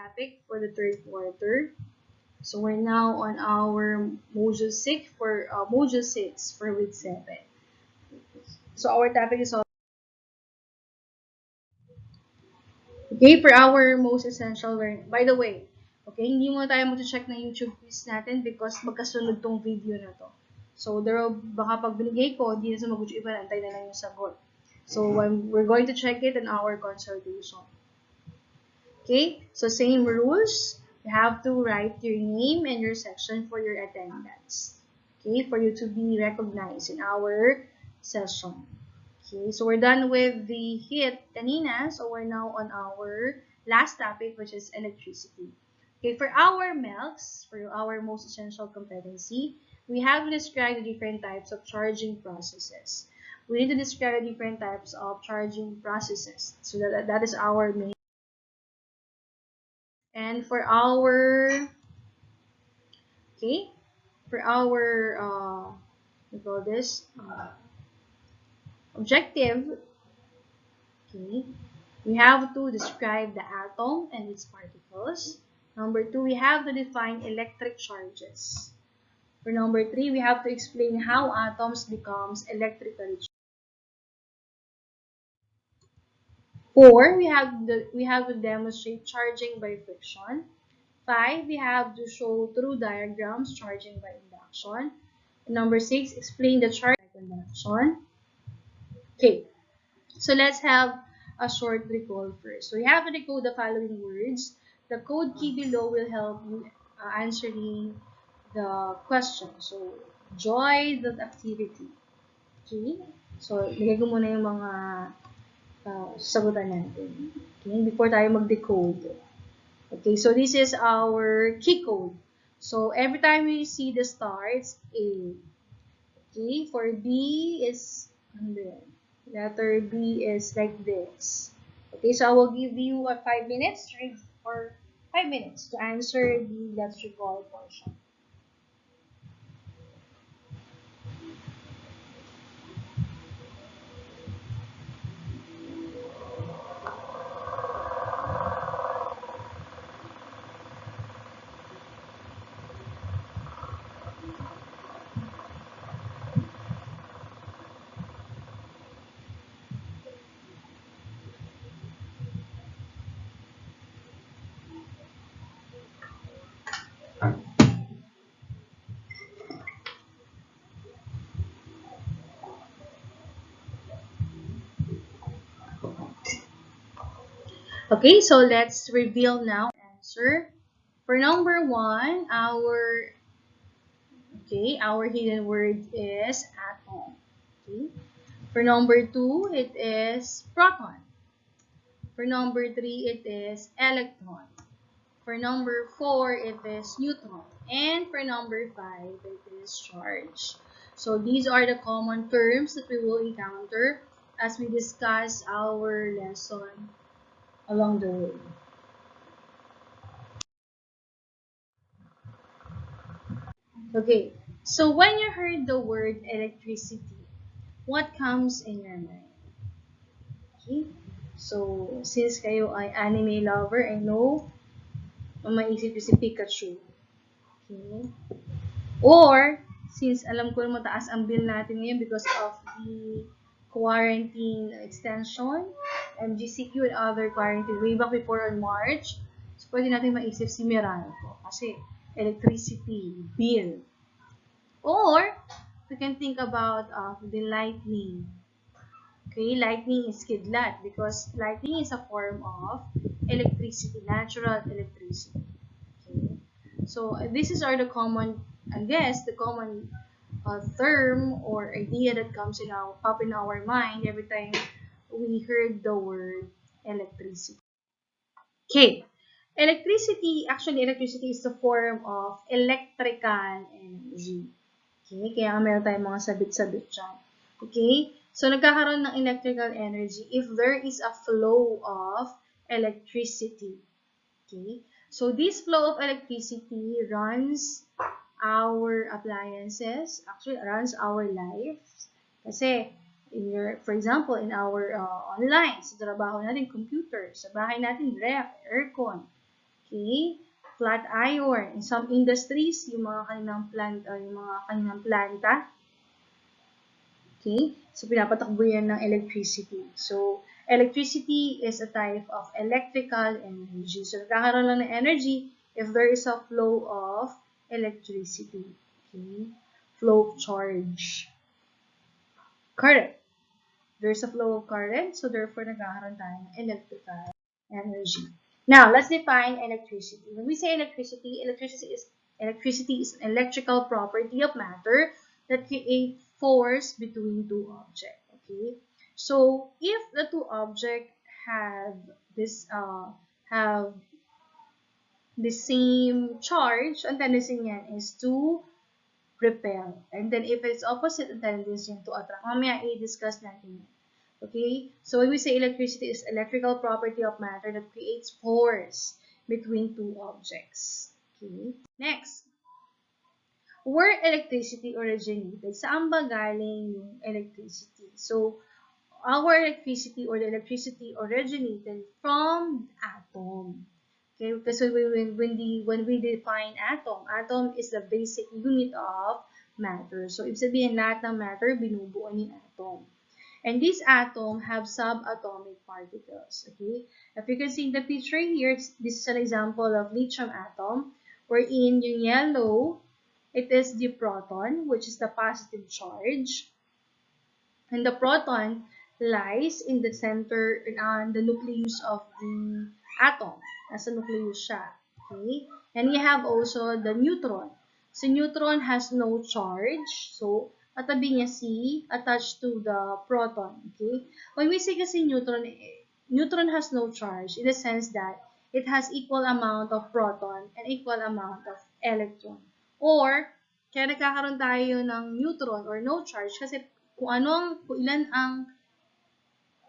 topic for the third quarter. So we're now on our module 6 for week 7. So our topic is all okay for our most essential learning. By the way, okay, hindi muna tayo mag-check na YouTube quiz natin because magkasunod tong video na to. So baka pag binigay ko, di na sa mag-YouTube, antay na lang yung sagot. So we're going to check it in our consultation. Okay, so same rules. You have to write your name and your section for your attendance. Okay, for you to be recognized in our session. Okay, so we're done with the hit kanina. So we're now on our last topic, which is electricity. Okay, for our MELCs, for our most essential competency, we have to describe the different types of charging processes. We need to describe the different types of charging processes. So that is our main. And for our, okay, for our, we call this objective, okay, we have to describe the atom and its particles. Number 2, we have to define electric charges. For number 3, we have to explain how atoms becomes electrically charged. 4, we have to demonstrate charging by friction. 5, we have to show through diagrams charging by induction. And number 6, explain the charge by conduction. Okay, so let's have a short recall first. So we have to decode the following words. The code key below will help you answering the question. So, join the activity. Okay, so lagay ko muna yung mga sagutan natin. Okay, before tayo mag-decode. Okay, so this is our key code. So every time we see the star, it's A. Okay, for B is letter B is like this. Okay, so I will give you 5 minutes or 5 minutes to answer the let's recall portion. Okay, so let's reveal now answer. For number 1, our hidden word is atom. Okay. For number 2, it is proton. For number 3, it is electron. For number 4, it is neutron. And for number 5, it is charge. So these are the common terms that we will encounter as we discuss our lesson along the way. Okay, so when you heard the word electricity, what comes in your mind? Okay, so since kayo ay anime lover, I know maisip si Pikachu. Okay, or since alam ko na mataas ang bill natin ngayon because of the quarantine extension, MGCQ and other quarantine way back before on March, so pwede natin maisip si Meralco kasi electricity, bill. Or, we can think about the lightning. Okay, lightning is kidlat because lightning is a form of electricity, natural electricity. Okay, so these are the common, I guess, the common term or idea that comes up in our mind every time we heard the word electricity. Okay, electricity is the form of electrical energy. Okay, kaya meron tayong mga sabit-sabit dyan. Okay, so nagkakaroon ng electrical energy if there is a flow of electricity. Okay, so this flow of electricity runs our appliances, actually runs our lives. Kasi, for example, in our online, sa trabaho natin, computer, sa bahay natin, ref, aircon. Okay? Flat iron. In some industries, yung mga kanilang planta, okay? So, pinapatakbo yan ng electricity. So, electricity is a type of electrical energy. So, nagkakaroon lang ng energy if there is a flow of electricity. Okay? Flow of charge. Current. There's a flow of current, so therefore nagkakaroon tayo ng electrical energy. Now, let's define electricity. When we say electricity is an electrical property of matter that creates force between two objects. Okay, so if the two objects have this have the same charge, ang tendency niyan is to repel. And then if it's opposite, ang tendency niyan to attract. Mamaya i-discuss natin yan. Okay, so when we say electricity is electrical property of matter that creates force between two objects. Okay, next, where electricity originated? Saan ba galing yung electricity? So, our electricity or the electricity originated from atom. Okay, because when we define atom is the basic unit of matter. So, ibig sabihin lahat ng matter binubuo ni atom. And these atoms have subatomic particles. Okay, if you can see in the picture here, this is an example of lithium atom, wherein yung yellow, it is the proton, which is the positive charge, and the proton lies in the center, the nucleus of the atom. Nasa nucleus siya. Okay, and we have also the neutron. So neutron has no charge, so katabi niya si attached to the proton. Okay, when we say kasi neutron has no charge in the sense that it has equal amount of proton and equal amount of electron. Or kaya nagkakaroon tayo ng neutron or no charge kasi kung ilan ang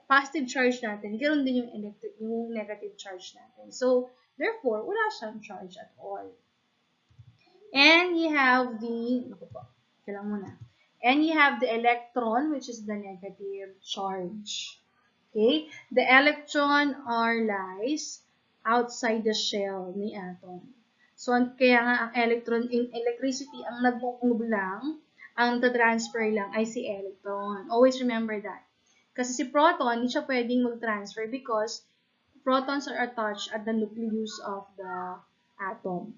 positive charge natin, ganoon din yung negative charge natin. So therefore, wala siyang charge at all. And you have the electron, which is the negative charge. Okay? The electron lies outside the shell ni atom. So, kaya nga ang electron in electricity, ang nag-move lang, ang transfer lang ay si electron. Always remember that. Kasi si proton, hindi siya pwedeng mag-transfer because protons are attached at the nucleus of the atom.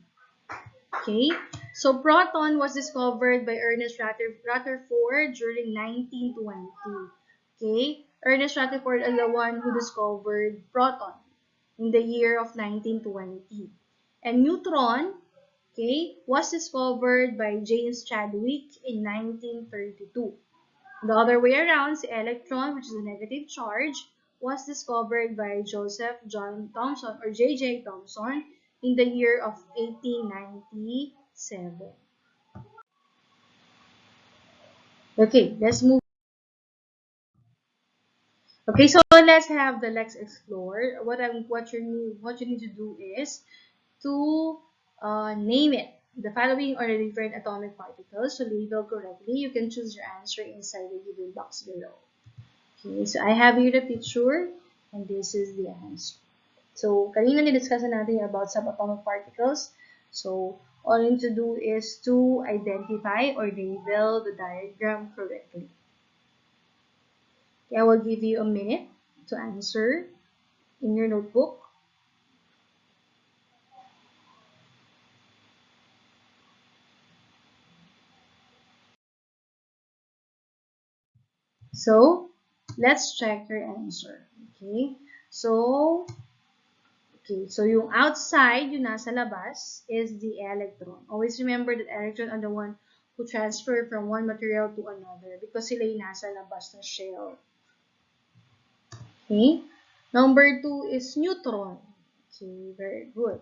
Okay, so proton was discovered by Ernest Rutherford during 1920. Okay, Ernest Rutherford is the one who discovered proton in the year of 1920. And neutron, okay, was discovered by James Chadwick in 1932. The other way around, the electron, which is a negative charge, was discovered by Joseph John Thomson or J.J. Thomson in the year of 1897. Okay, let's move. Okay, so let's explore. What you need to do is to name it. The following are the different atomic particles. So label correctly. You can choose your answer inside the given box below. Okay, so I have here the picture, and this is the answer. So, kanina ni-discussan natin about subatomic particles. So, all you need to do is to identify or label the diagram correctly. Okay, I will give you a minute to answer in your notebook. So, let's check your answer. Okay, so yung outside, yung nasa labas, is the electron. Always remember that electron are the one who transfer from one material to another because sila yung nasa labas ng shell. Okay. Number 2 is neutron. Okay, very good.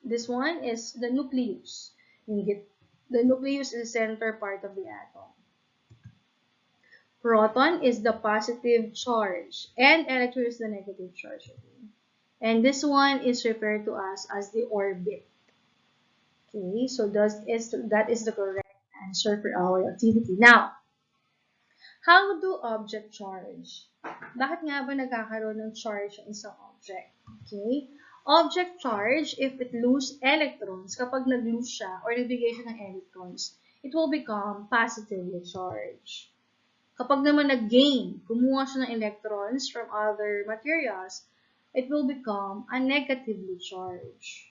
This one is the nucleus. The nucleus is the center part of the atom. Proton is the positive charge, and electron is the negative charge. Okay? And this one is referred to as the orbit. Okay, so that is the correct answer for our activity. Now, how do object charge? Bakit nga ba nagkakaroon ng charge ang isang object? Okay, Object charge, if it lose electrons, kapag nag-lose siya or nagbigay siya ng electrons, it will become positively charged. Kapag naman nag-gain, kumuha siya ng electrons from other materials, it will become a negatively charged.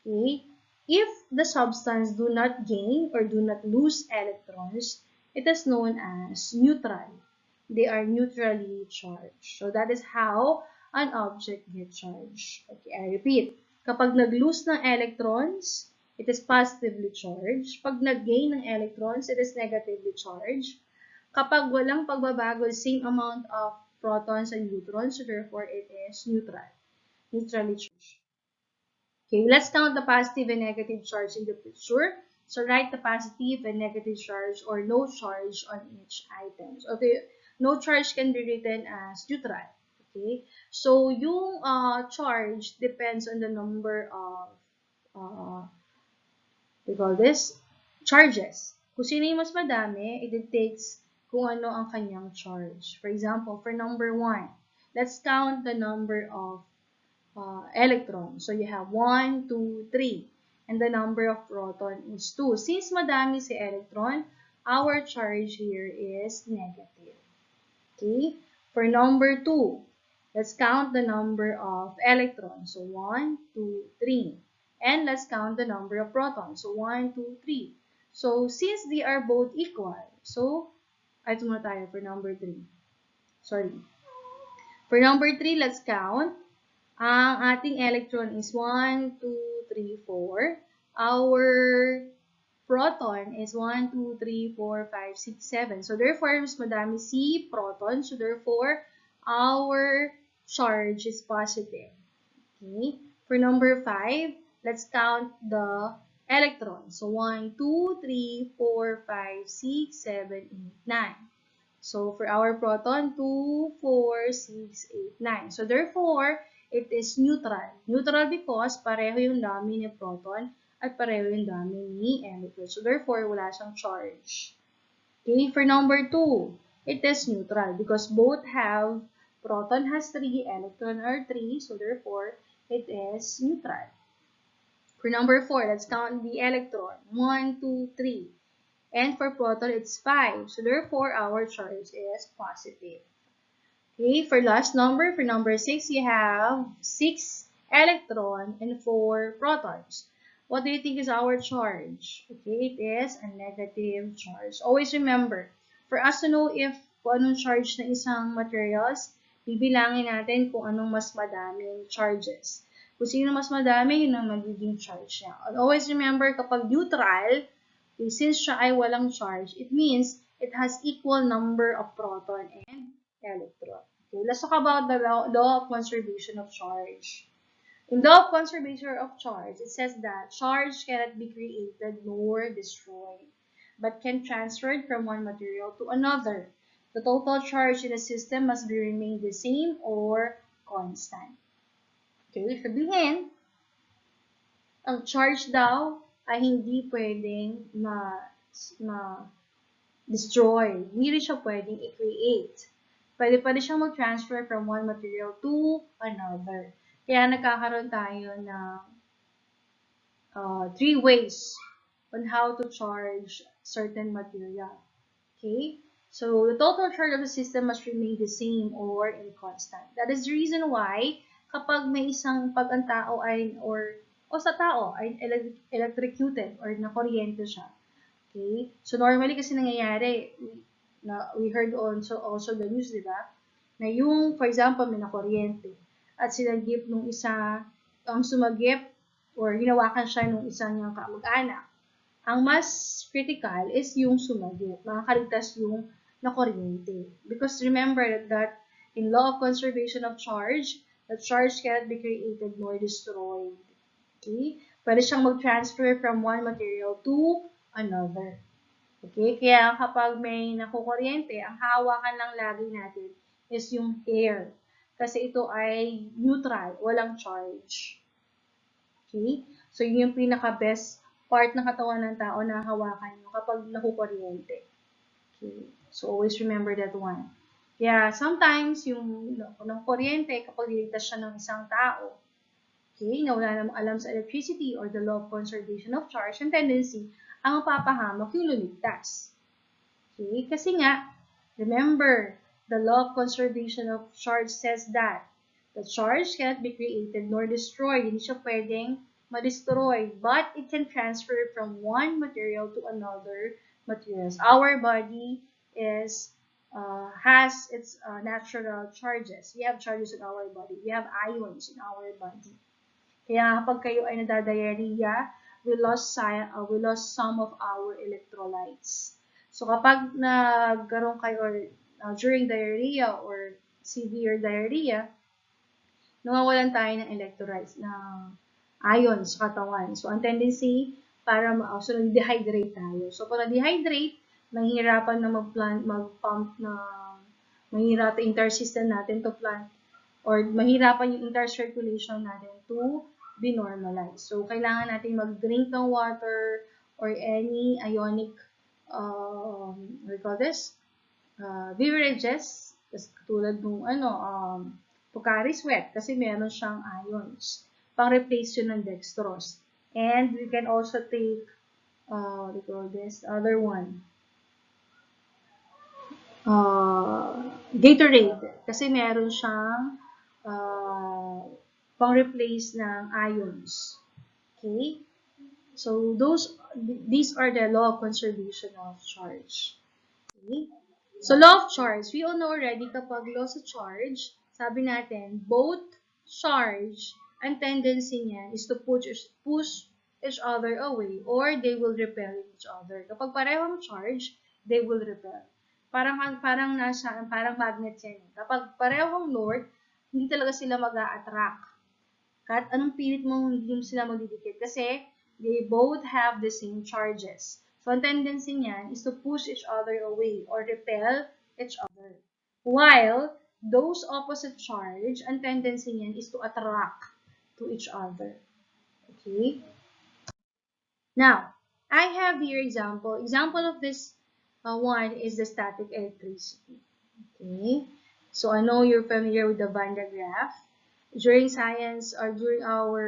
Okay? If the substance do not gain or do not lose electrons, it is known as neutral. They are neutrally charged. So that is how an object gets charged. Okay, I repeat. Kapag nag-lose ng electrons, it is positively charged. Pag nag-gain ng electrons, it is negatively charged. Kapag walang pagbabago, same amount of protons and neutrons, so therefore it is neutral. Neutrally charged. Okay, let's count the positive and negative charge in the picture. So write the positive and negative charge or no charge on each item. Okay, no charge can be written as neutral. Okay, so yung charge depends on the number of we call this charges. Kung sino yung mas madami, it takes kung ano ang kanyang charge. For example, for number 1, let's count the number of electrons. So you have 1, 2, 3. And the number of proton is 2. Since madami si electron, our charge here is negative. Okay? For number 2, let's count the number of electrons. So 1, 2, 3. And let's count the number of protons. So 1, 2, 3. So since they are both equal, so ito muna tayo for number 3. Sorry. For number 3, let's count. Ang ating electron is 1, 2, 3, 4. Our proton is 1, 2, 3, 4, 5, 6, 7. So therefore, mas madami si proton. So therefore, our charge is positive. Okay. For number 5, let's count the electrons. So 1, 2, 3, 4, 5, 6, 7, 8, 9. So for our proton, 2, 4, 6, 8, 9. So therefore, it is neutral. Neutral because pareho yung dami ni proton at pareho yung dami ni electron. So therefore, wala siyang charge. Okay, for number 2, it is neutral because both have, proton has 3, electron are 3, so therefore, it is neutral. For number 4, let's count the electron. 1, 2, 3. And for proton, it's 5. So therefore, our charge is positive. Okay, for last number, for number 6, you have 6 electron and 4 protons. What do you think is our charge? Okay, it is a negative charge. Always remember, for us to know if kung anong charge na isang materials, bibilangin natin kung anong mas madaming charges. Kung sino mas madami, yun ang magiging charge niya. And always remember, kapag neutral, okay, since siya ay walang charge, it means it has equal number of proton and electron. Okay, let's talk about the law of conservation of charge. In law of conservation of charge, it says that charge cannot be created nor destroyed, but can transfer from one material to another. The total charge in a system must be remain the same or constant. Okay, sabihin, ang charge daw ay hindi pwedeng destroy. Hindi rin siya pwedeng i-create. Pwede pa rin siyang mag-transfer from one material to another. Kaya nagkakaroon tayo ng 3 ways on how to charge certain material. Okay? So, the total charge of the system must remain the same or inconstant. That is the reason why kapag may isang pag ang tao ay, o sa tao ay electrocuted or nakuryente siya. Okay? So, normally kasi nangyayari, we heard also the news, di ba? Na yung, for example, may nakuryente at sinagip nung isa, ang sumagip or hinawakan siya nung isa niyang kamag-anak. Ang mas critical is yung sumagip. Makakaligtas yung nakuryente. Because remember that in law of conservation of charge, the charge cannot be created nor destroyed. Okay? Pwede siyang mag-transfer from one material to another. Okay? Kaya kapag may nakukuryente, ang hawakan lang lagi natin is yung air. Kasi ito ay neutral, walang charge. Okay? So, yun yung pinaka-best part ng katawan ng tao na hawakan nyo kapag nakukuryente. Okay? So, always remember that one. Kaya, sometimes, yung kuryente, kapag liligtas siya ng isang tao, Okay, na wala namang alam sa electricity or the law of conservation of charge, ang tendency, ang mapapahamak yung lumigtas. Okay, kasi nga, remember, the law of conservation of charge says that the charge cannot be created nor destroyed. Hindi siya pwedeng ma-destroy, but it can transfer from one material to another materials. Our body has its natural charges. We have charges in our body. We have ions in our body. Kaya kapag kayo ay nadadiarrhea, we lost some of our electrolytes. So kapag nagkaroon kayo during diarrhea or severe diarrhea, nawawalan tayo ng electrolytes, ng ions sa katawan. So ang tendency para nag-dehydrate tayo. So kung na-dehydrate, mahihirapan na mag-pump na, mahihirapan intersystem natin to plant, or mahirapan yung intercirculation natin to be normalized. So, kailangan natin mag-drink ng water or any ionic, what do you call this? Beverages, katulad ng Pocari Sweat, kasi meron siyang ions. Pang-replace yun ng dextrose. And we can also take, what do you call this? Other one. Gatorade, kasi meron siyang pang-replace ng ions. Okay? So, these are the law of conservation of charge. Okay? So, law of charge, we all know already kapag law sa charge, sabi natin, both charge and tendency niyan is to push each other away or they will repel each other. Kapag parehong charge, they will repel. Parang magnet yan. Kapag parehong north, hindi talaga sila mag-a-attract. Kahit anong pilit mo, hindi mo sila magdidikit. Kasi, they both have the same charges. So, ang tendency niyan is to push each other away or repel each other. While, those opposite charge, ang tendency niyan is to attract to each other. Okay? Now, I have here example. Example of this one is the static electricity. Okay? So, I know you're familiar with the Van de Graaff. During science or during our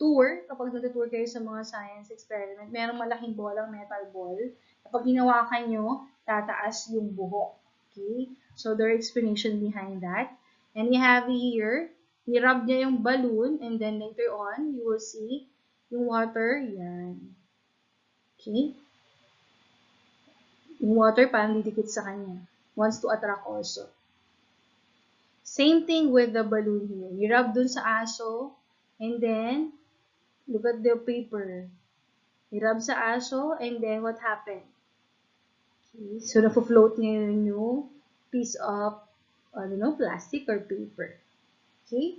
tour, kapag nag-tour kayo sa mga science experiment, merong malaking bolang metal ball. Kapag hinawakan nyo, tataas yung buhok. Okay? So, there are explanation behind that. And you have here, nirub niya yung balloon, and then later on, you will see yung water, yan. Okay? Yung water parang didikit sa kanya. Wants to attract also. Same thing with the balloon here. You rub dun sa aso, and then, look at the paper. You rub sa aso, and then what happened? Okay, so, na-float niya yung piece of, plastic or paper. Okay?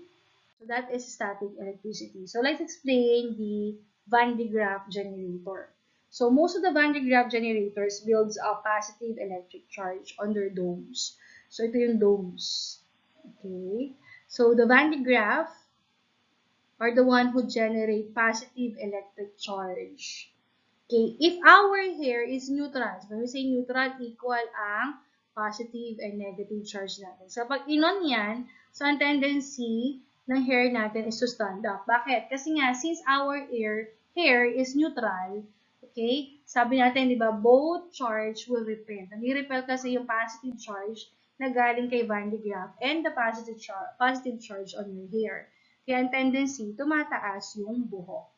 So, that is static electricity. So, let's explain the Van de Graaff generator. So, most of the Van de Graaff generators builds a positive electric charge on their domes. So, ito yung domes. Okay? So, the Van de Graaff are the one who generate positive electric charge. Okay? If our hair is neutral, so when we say neutral, equal ang positive and negative charge natin. So, pag inon yan, so ang tendency ng hair natin is to stand up. Bakit? Kasi nga, since our hair is neutral, okay, sabi natin, di ba, both charge will repel. Nag-repel kasi yung positive charge na galing kay Van de Graaff and the positive charge on your hair. Kaya ang tendency, tumataas yung buhok.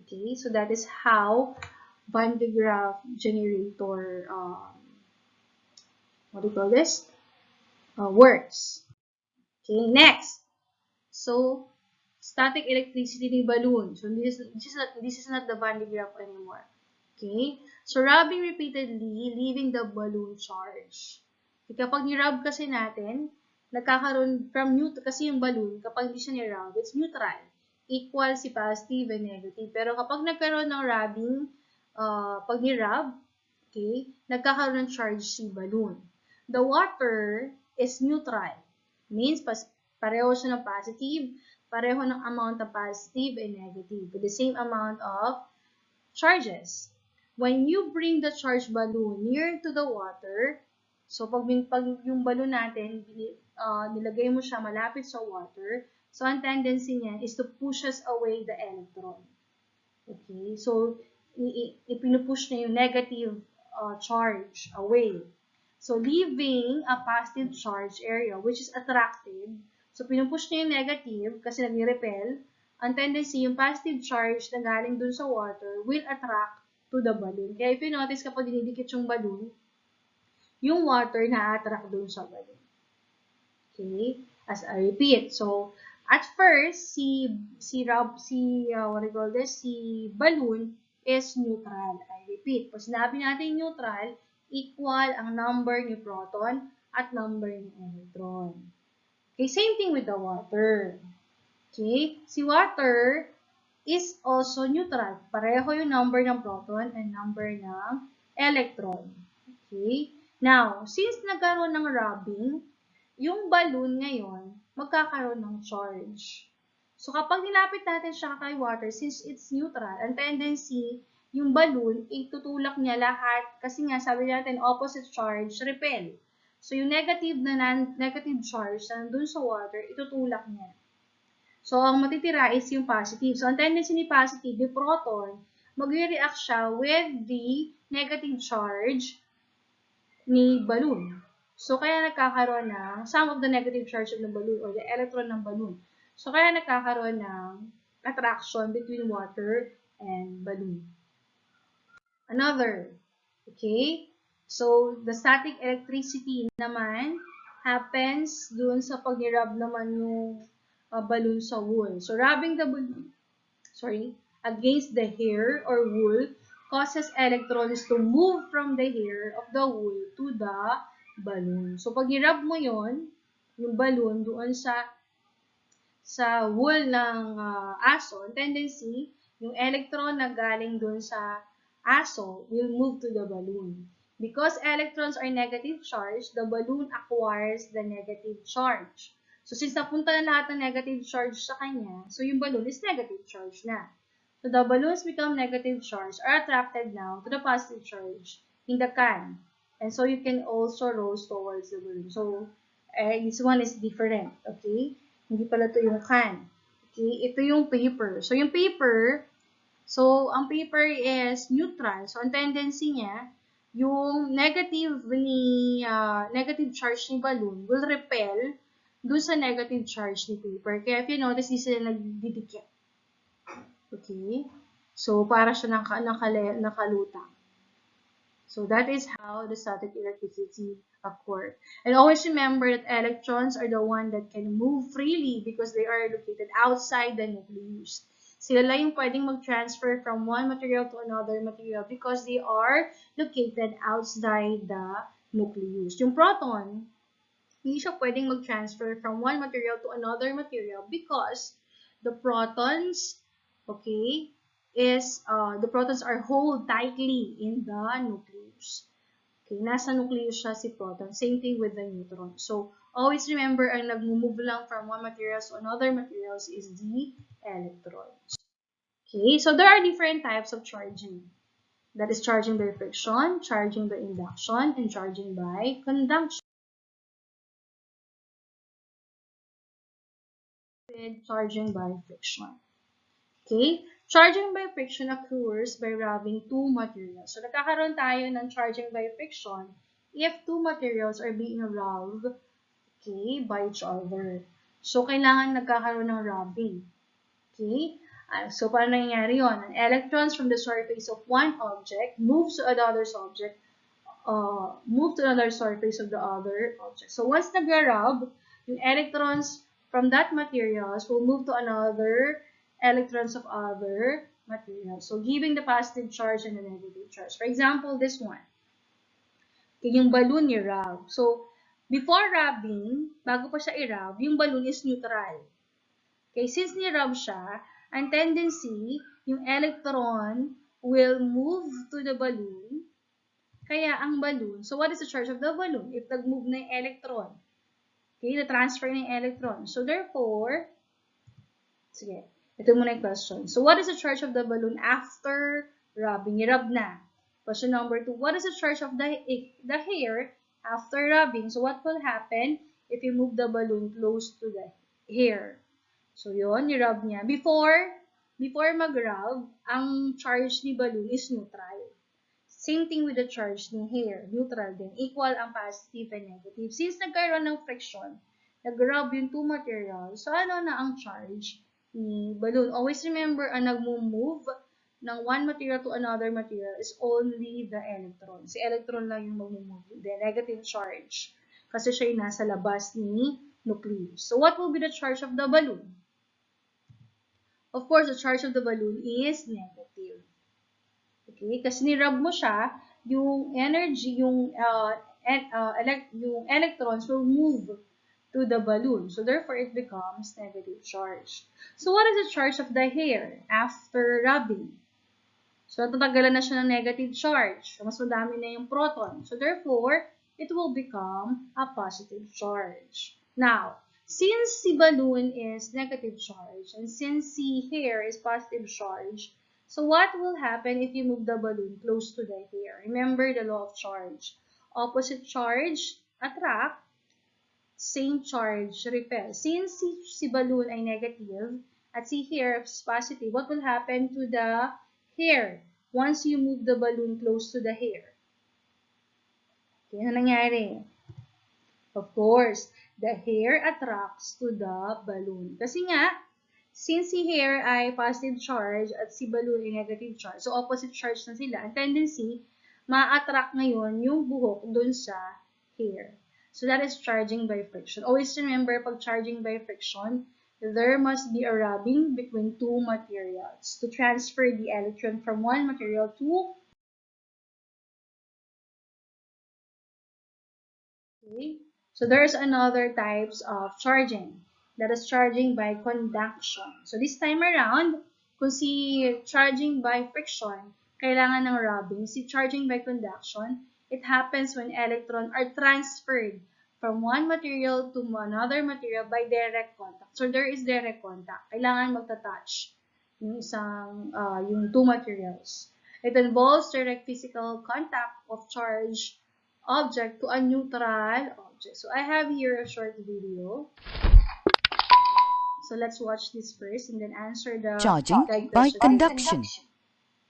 Okay, so that is how Van de Graaff generator, what do you call this? Works. Okay, next. So, static electricity ni balloon. So, this is not the Van de Graaff anymore. Okay? So, rubbing repeatedly, leaving the balloon charge. Kapag ni-rub kasi natin, nagkakaroon from neutral, kasi yung balloon, kapag hindi siya ni-rub, it's neutral. Equal si positive and negative. Pero kapag nagkaroon ng rubbing, pag ni-rub, okay, nagkakaroon ng charge si balloon. The water is neutral. Means, pareho siya ng positive, pareho ng amount of positive and negative, with the same amount of charges. When you bring the charged balloon near to the water, so pag yung balloon natin, nilagay mo siya malapit sa water, So, ang tendency niya is to pushes away the electron. Okay? So, ipinupush niya yung negative charge away. So, leaving a positive charge area which is attracted. So, pinupush niya yung negative kasi nag-repel. Ang tendency, yung positive charge na galing dun sa water will attract to the balloon. Kaya if you notice, kapag dinidikit yung balloon, yung water na-attract dun sa balloon. Okay? As I repeat. So, at first, si balloon is neutral. I repeat. Pag sinabi natin neutral, equal ang number ni proton at number ni electron. Okay, same thing with the water. Okay, si water is also neutral. Pareho yung number ng proton and number ng electron. Okay, now, since nagkaroon ng rubbing, yung balloon ngayon, magkakaroon ng charge. So, kapag nilapit natin siya kay water, since it's neutral, ang tendency, yung balloon, itutulak niya lahat, kasi nga, sabi natin, opposite charge, repel. So, yung negative charge na nandun sa water, itutulak niya. So, ang matitira is yung positive. So, ang tendency ni positive, yung proton, mag-react siya with the negative charge ni balloon. So, kaya nagkakaroon ng some of the negative charge of the balloon or the electron ng balloon. So, kaya nagkakaroon ng attraction between water and balloon. Another, okay? So, the static electricity naman happens dun sa pag-rub naman yung balloon sa wool. So, rubbing the balloon, against the hair or wool causes electrons to move from the hair of the wool to the balloon. So, pag i-rub mo yon, yung balloon doon sa wool ng aso, ang tendency, yung electron na galing doon sa aso will move to the balloon. Because electrons are negative charge, the balloon acquires the negative charge. So, since napunta na lahat ng negative charge sa kanya, so yung balloon is negative charge na. So, the balloons become negative charge are attracted now to the positive charge in the can. And so, you can also roll towards the balloon. So, this one is different, okay? Hindi pala ito yung can. Okay? Ito yung paper. So, yung paper, ang paper is neutral. So, ang tendency niya, yung negative charge ni balloon will repel dun sa negative charge ni paper. Kaya if you notice, di sila nagdidikit. Okay? So, para siya nakalutang. So, that is how the static electricity occurs. And always remember that electrons are the one that can move freely because they are located outside the nucleus. Sila lang yung pwedeng mag-transfer from one material to another material because they are located outside the nucleus. Yung proton, hindi siya pwedeng mag-transfer from one material to another material because the protons, okay, the protons are hold tightly in the nucleus. Okay, nasa nucleus siya si proton. Same thing with the neutron. So, always remember, ang nag-move lang from one materials to another materials is the electrons. Okay, so there are different types of charging. That is charging by friction, charging by induction, and charging by conduction. Charging by friction. Okay? Charging by friction occurs by rubbing two materials. So, nagkakaroon tayo ng charging by friction if two materials are being rubbed, okay, by each other. So, kailangan nagkakaroon ng rubbing. Okay? So, paano nangyayari yun? An electrons from the surface of one object moves to another surface of the other object. So, once nag-rub, yung electrons from that materials will move to another electrons of other materials. So, giving the positive charge and the negative charge. For example, this one. Yung balloon ni rub. So, before rubbing, bago pa siya i-rub, yung balloon is neutral. Okay, since ni-rub siya, ang tendency, yung electron will move to the balloon. Kaya ang balloon, so what is the charge of the balloon? If nag-move na yung electron. Okay, na-transfer na yung electron. So, therefore, sige, ito muna yung question. So, what is the charge of the balloon after rubbing? I-rub na. Question number 2, what is the charge of the hair after rubbing? So, what will happen if you move the balloon close to the hair? So yun, ni-rub niya. Before mag-rub, ang charge ni balloon is neutral. Same thing with the charge ni hair, neutral din. Equal ang positive and negative. Since nagkaroon ng friction, nag-rub yung two materials, so ano na ang charge ni balloon? Always remember, ang nag-move ng one material to another material is only the electron. Si electron lang yung mag-move, the negative charge. Kasi siya yung nasa labas ni nucleus. So what will be the charge of the balloon? Of course, the charge of the balloon is negative. Okay? Kasi ni-rub mo siya, yung energy, yung electrons will move to the balloon. So therefore, it becomes negative charge. So what is the charge of the hair after rubbing? So natatanggalan na siya ng negative charge. So mas madami na yung proton. So therefore, it will become a positive charge. Now, since the balloon is negative charge and since the hair is positive charge, so what will happen if you move the balloon close to the hair? Remember the law of charge. Opposite charge attract, same charge repel. Since si balloon ay negative at si hair is positive, what will happen to the hair once you move the balloon close to the hair? Okay, ano nangyari? Of course, the hair attracts to the balloon. Kasi nga, since si hair ay positive charge at si balloon ay negative charge, so opposite charge na sila, ang tendency, ma-attract ngayon yung buhok dun sa hair. So that is charging by friction. Always remember, pag charging by friction, there must be a rubbing between two materials to transfer the electron from one material to okay. So there's another types of charging. That is charging by conduction. So this time around, kung si charging by friction, kailangan ng rubbing. Si charging by conduction, it happens when electrons are transferred from one material to another material by direct contact. So there is direct contact. Kailangan magta-touch yung yung two materials. It involves direct physical contact of charge object to a neutral object. So I have here a short video. So let's watch this first and then answer the Charging by conduction.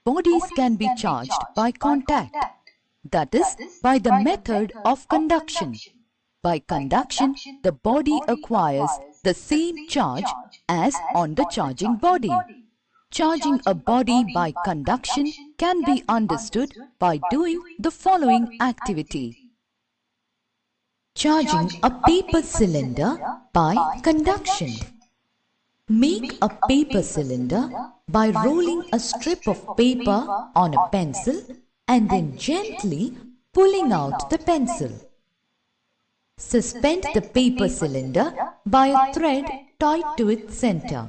Bodies can be charged by contact. That is, by the method of conduction. By conduction, the body acquires the same charge as on the charging body. Charging a body by conduction can be understood by doing the following activity. Charging a paper cylinder by conduction. Make a paper cylinder by rolling a strip of paper on a pencil and then gently pulling out the pencil. Suspend the paper cylinder by a thread tied to its center.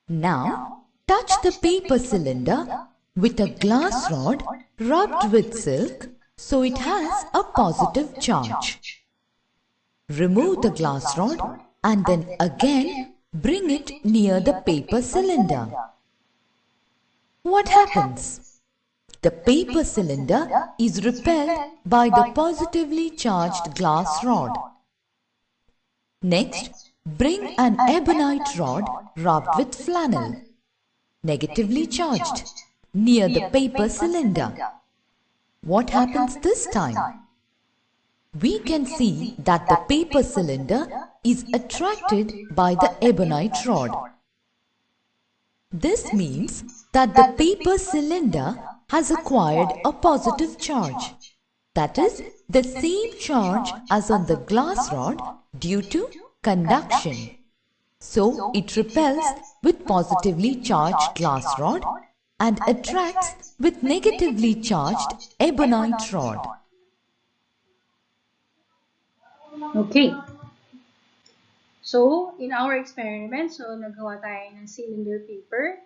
Now, touch the paper cylinder with a glass rod rubbed with silk so it has a positive charge. Remove the glass rod and then again bring it near the paper cylinder. What happens? The paper cylinder is repelled by the positively charged glass rod. Next, bring an ebonite rod rubbed with flannel, negatively charged, near the paper cylinder. What happens this time? We can see that the paper cylinder is attracted by the ebonite rod. This means that the paper cylinder has acquired a positive charge. That is, the same charge as on the glass rod due to conduction. So, it repels with positively charged glass rod and attracts with negatively charged ebonite rod. Okay. So, in our experiment, so nagawa tayo ng cylinder paper.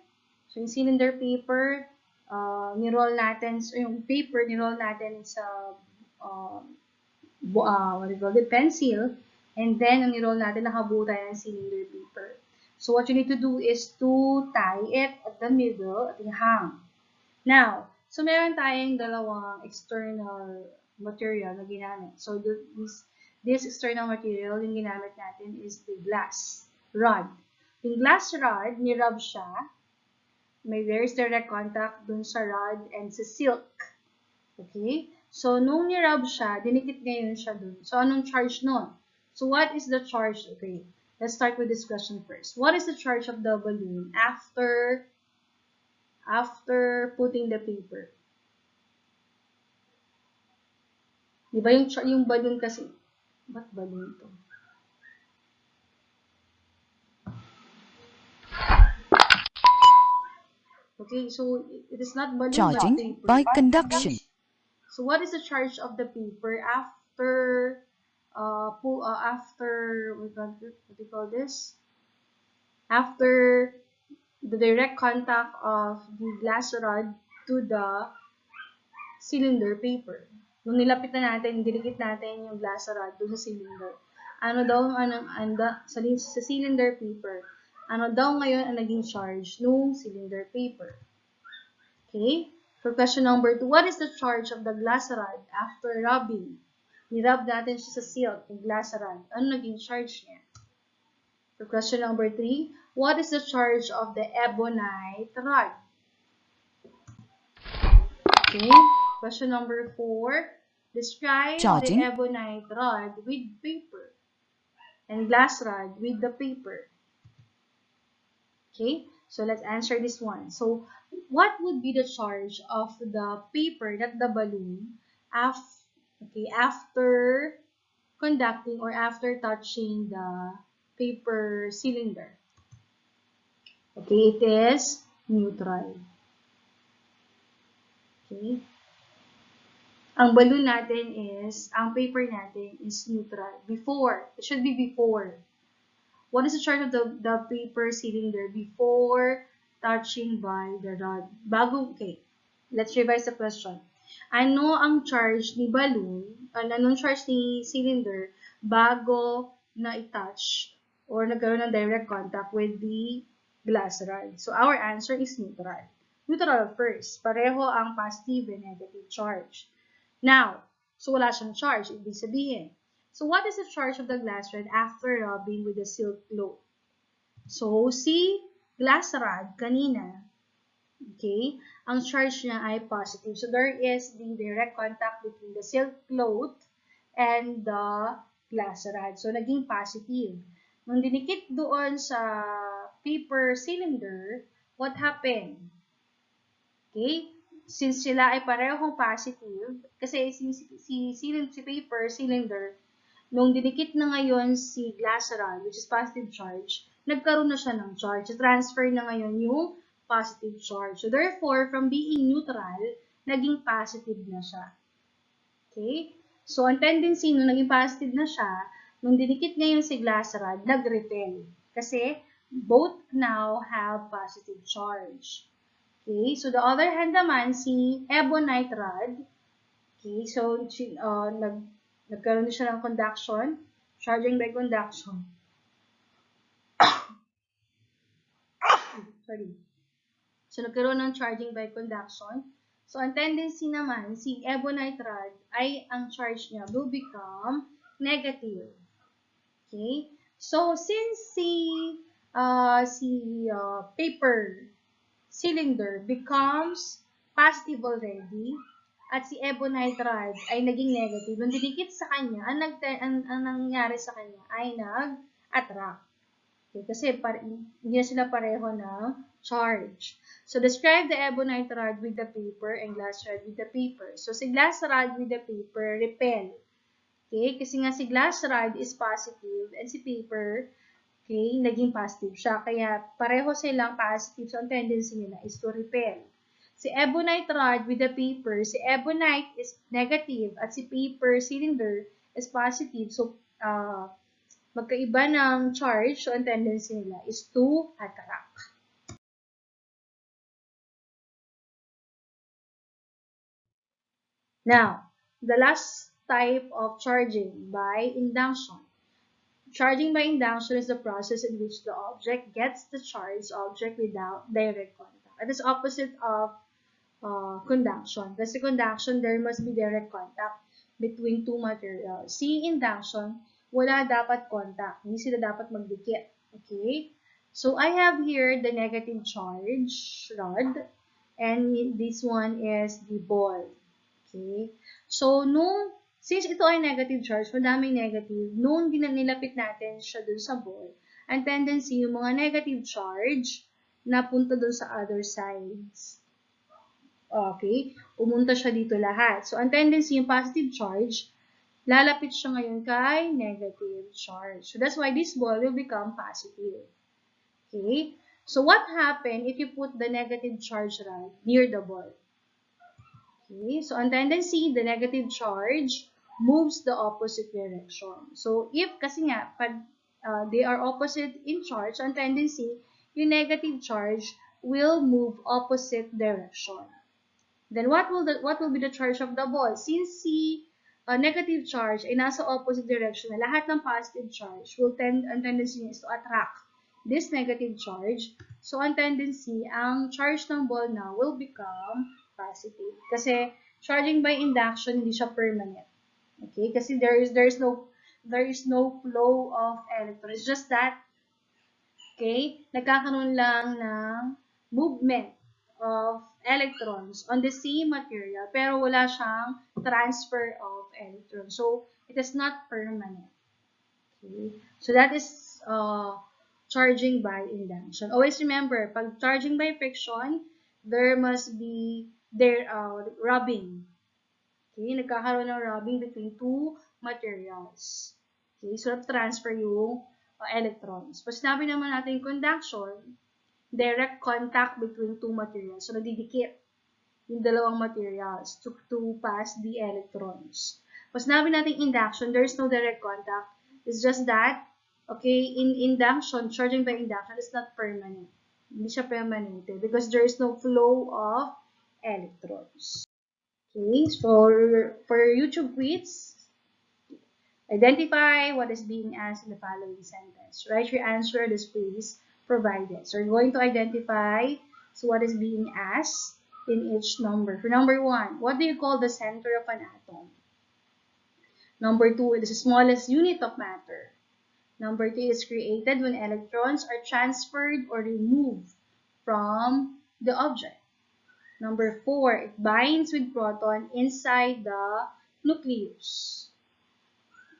So, yung cylinder paper, ni-roll natin, so yung paper, ni-roll natin sa what do you call it, pencil. And then, ang ni-roll natin, nakabuo tayo ng cylinder paper. So, what you need to do is to tie it at the middle at hang. Now, so meron tayong dalawang external material na ginamit. So, this external material yung ginamit natin is the glass rod. Yung glass rod, nirub siya. There's direct contact dun sa rod and sa silk. Okay? So, nung nirub siya, dinikit ngayon siya dun. So, anong charge nun? So, what is the charge? Okay, let's start with this question first. What is the charge of the balloon after putting the paper? Di ba yung balloon kasi, ba't balloon to? Okay, so it is not balloon Charging but paper. by conduction. So what is the charge of the paper after what do you call this? After the direct contact of the glass rod to the cylinder paper. Nung nilapit na natin, dinikit natin yung glass rod doon sa cylinder. Ano daw sa cylinder paper? Ano daw ngayon ang naging charge nung cylinder paper? Okay? For question number 2, what is the charge of the glass rod after rubbing? Nirub natin siya sa silk, yung glass rod. Ano naging charge niya? For question number 3, what is the charge of the ebonite rod? Okay. Question number 4, describe Charging. the ebonite rod with paper and glass rod with the paper. Okay, so let's answer this one. So, what would be the charge of the paper, not the balloon, after conducting or after touching the paper cylinder? Okay, it is neutral. Okay. Ang balloon natin ang paper natin is neutral. Before, it should be before. What is the charge of the paper cylinder before touching by the rod? Okay, let's revise the question. Ano ang charge ni balloon, anong charge ni cylinder bago na i-touch or nagkaroon ng direct contact with the glass rod? So, our answer is neutral. Neutral first. Pareho ang positive and negative charge. Now, so wala siyang charge, ibig sabihin. So, what is the charge of the glass rod after rubbing with the silk cloth? So, si glass rod kanina, okay, ang charge niya ay positive. So, there is the direct contact between the silk cloth and the glass rod. So, naging positive. Nung dinikit doon sa paper cylinder, what happened? Okay? Since sila ay parehong positive, kasi si paper cylinder, nung dinikit na ngayon si glass rod, which is positive charge, nagkaroon na siya ng charge. So, transfer na ngayon yung positive charge. So, therefore, from being neutral, naging positive na siya. Okay? So, ang tendency nung naging positive na siya, nung dinikit ngayon si glass rod, nag-repel. Kasi, both now have positive charge. Okay? So, the other hand naman, si ebonite rod, okay, so, nagkaroon siya ng conduction, charging by conduction. Sorry. So, nagkaroon ng charging by conduction. So, ang tendency naman, si ebonite rod ay ang charge niya will become negative. Okay? So, since paper cylinder becomes positive already, at si ebonite rod ay naging negative, nung dinikit sa kanya, ang nangyari sa kanya ay nag-attract. Okay, kasi hindi na sila pareho ng charge. So, describe the ebonite rod with the paper and glass rod with the paper. So, si glass rod with the paper, repel. Okay, kasi nga si glass rod is positive and si paper, okay, naging positive siya. Kaya, pareho silang positive. So, ang tendency nila is to repel. Si ebonite rod with the paper, si ebonite is negative at si paper cylinder is positive. So, magkaiba ng charge, so ang tendency nila is to attract. Now, the last type of charging by induction. Charging by induction is the process in which the object gets the charged object without direct contact. It is opposite of conduction. Kasi conduction, there must be direct contact between two materials. Si induction, wala dapat contact. Hindi sila dapat magdikit. Okay? So I have here the negative charge rod, and this one is the ball. Okay? So, since ito ay negative charge, madaming negative, nung nilapit natin siya dun sa ball, ang tendency, yung mga negative charge, napunta dun sa other sides. Okay? Pumunta siya dito lahat. So, ang tendency, yung positive charge, lalapit siya ngayon kay negative charge. So, that's why this ball will become positive. Okay? So, what happened if you put the negative charge rod near the ball? Okay, so ang tendency, the negative charge moves the opposite direction. So, if, kasi nga, pag they are opposite in charge, ang tendency, yung negative charge will move opposite direction. Then, what will be the charge of the ball? Since si negative charge ay nasa opposite direction, na lahat ng positive charge ang tendency niya is to attract this negative charge. So, ang tendency, ang charge ng ball now will become positive. Kasi, charging by induction, hindi siya permanent. Okay? Kasi there is no flow of electrons. It's just that, okay, nagkakaroon lang ng movement of electrons on the same material, pero wala siyang transfer of electrons. So, it is not permanent. Okay? So, that is charging by induction. Always remember, pag charging by friction, there must be rubbing. Okay? Nagkakaroon ng rubbing between two materials. Okay? So, transfer yung electrons. Pag sinabi naman natin conduction, direct contact between two materials. So, nadidikit yung dalawang materials to pass the electrons. Pag sinabi natin induction, there's no direct contact. It's just that, okay, in induction, charging by induction is not permanent. Hindi siya permanente because there is no flow of electrons. Okay, so for YouTube quiz, identify what is being asked in the following sentence. Write your answer in the space provided. So, we're going to identify what is being asked in each number. For number 1, what do you call the center of an atom? Number 2, it is the smallest unit of matter. Number 3 is created when electrons are transferred or removed from the object. Number 4, it binds with proton inside the nucleus.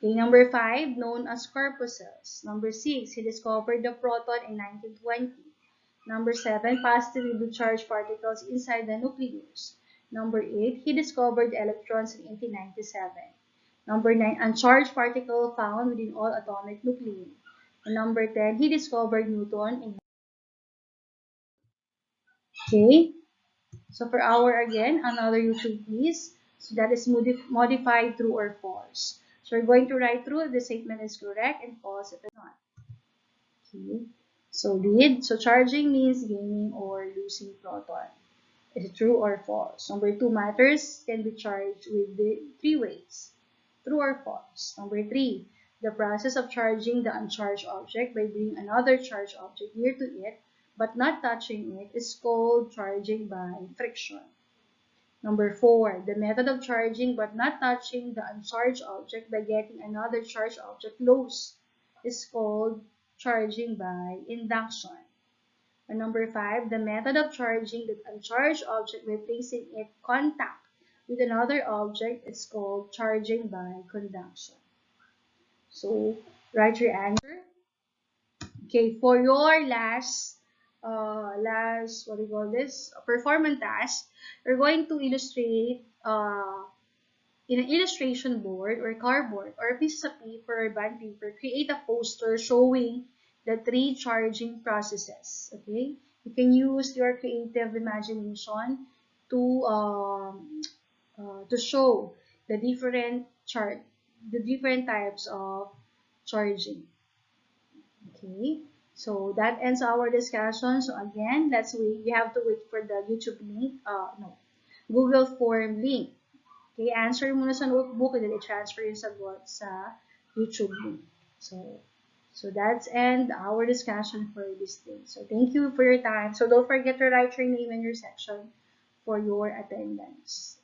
Okay, number 5, known as corpuscles. Number 6, he discovered the proton in 1920. Number 7, positively charged particles inside the nucleus. Number 8, he discovered electrons in 1897. Number 9, uncharged particle found within all atomic nuclei. And number 10, he discovered Newton in. Okay, so for our, again, another YouTube quiz. So that is modified true or false. So we're going to write true if the statement is correct and false if it's not. Okay, so read. So charging means gaining or losing proton. Is it true or false? Number 2, matters can be charged with the 3 ways. True or false? Number 3, the process of charging the uncharged object by bringing another charged object near to it but not touching it is called charging by friction. Number 4, the method of charging but not touching the uncharged object by getting another charged object close is called charging by induction. And number 5, the method of charging the uncharged object by placing it contact with another object is called charging by conduction. So, write your answer. Okay, for your last what do you call this? Performance task, we're going to illustrate in an illustration board or cardboard or a piece of paper or bond paper, create a poster showing the 3 charging processes. Okay, you can use your creative imagination to show the different types of charging. Okay, so that ends our discussion. So again, let's wait. You have to wait for the YouTube link. No, Google Form link. Okay, answer muna sa notebook and then i-transfer yung sagot sa YouTube link. So that's end our discussion for this day. So thank you for your time. So don't forget to write your name in your section for your attendance.